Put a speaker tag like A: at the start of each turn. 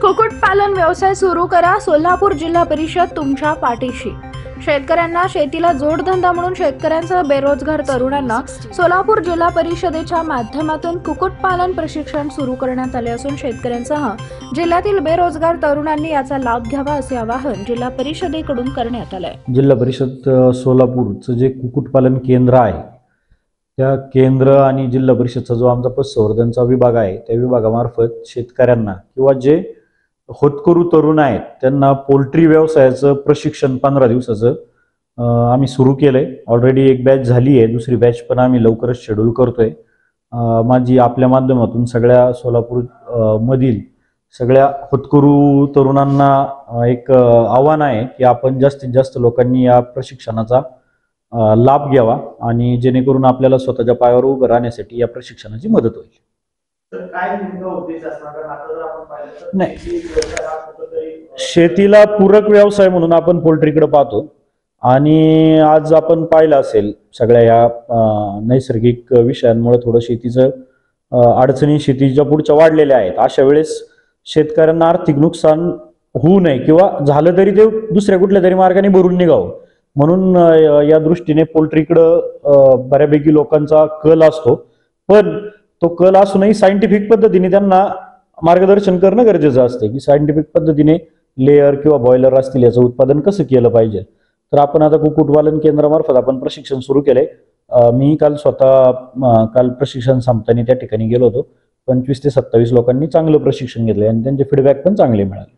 A: कुक्कुटपालन व्यवसाय सुरू करा. सोलापूर जिल्हा परिषद तुमच्या पाठीशी. शेतकऱ्यांना शेतीला जोडधंदा म्हणून शेतकऱ्यांसह बेरोजगार तरुणांना सोलापूर जिल्हा परिषदेच्या माध्यमातून कुक्कुटपालन प्रशिक्षण सुरू करण्यात आले असून शेतकऱ्यांसह जिल्ह्यातील बेरोजगार तरुणांनी याचा लाभ घ्यावा असे आवाहन जिल्हा परिषदेकडून करण्यात आले.
B: जिल्हा परिषद सोलापूरचं जे कुक्कुटपालन केंद्र आहे त्या केंद्र आणि जिल्हा परिषदचा जो आमचा पशुसंवर्धनचा विभाग आहे त्या विभागामार्फत शेतकऱ्यांना किंवा जे होतकरू तरुण आहेत त्यांना पोल्ट्री व्यवसायाचं प्रशिक्षण 15 दिवसाचं आम्ही सुरू केलंय. ऑलरेडी एक बॅच झाली आहे, दुसरी बॅच पण आम्ही लवकरच शेड्यूल करतोय. माझी आपल्या माध्यमातून सगळ्या सोलापूर मधील सगळ्या होतकरू तरुणांना एक आव्हान आहे की आपण जास्तीत जास्त लोकांनी या प्रशिक्षणाचा लाभ घ्यावा आणि जेणेकरून आपल्याला स्वतःच्या पायावर उभं राहण्यासाठी या प्रशिक्षणाची मदत होईल. नाही, शेतीला पूरक व्यवसाय म्हणून आपण पोल्ट्रीकडे पाहतो आणि आज आपण पाहिलं असेल सगळ्या या नैसर्गिक विषयांमुळे थोडं शेतीचं अडचणी शेतीच्या पुढच्या वाढलेल्या आहेत. अशा वेळेस शेतकऱ्यांना आर्थिक नुकसान होऊ नये किंवा झालं तरी ते दुसऱ्या कुठल्या तरी मार्गाने भरून निघावं म्हणून या दृष्टीने पोल्ट्रीकडं बऱ्यापैकी लोकांचा कल असतो. पण तो कल असूनही सायंटिफिक पद्धतीने त्यांना मार्गदर्शन करणं गरजेचं असते की सायंटिफिक पद्धतीने लेअर किंवा बॉयलर असतील याचं उत्पादन कसं केलं पाहिजे. तर आपण आता कुक्कुटपालन केंद्रामार्फत आपण प्रशिक्षण सुरू केलंय. मी काल काल प्रशिक्षण संपताना त्या ठिकाणी गेलो होतो. 25 ते 27 लोकांनी चांगलं प्रशिक्षण घेतलंय आणि त्यांचे फीडबॅक पण चांगले मिळाले.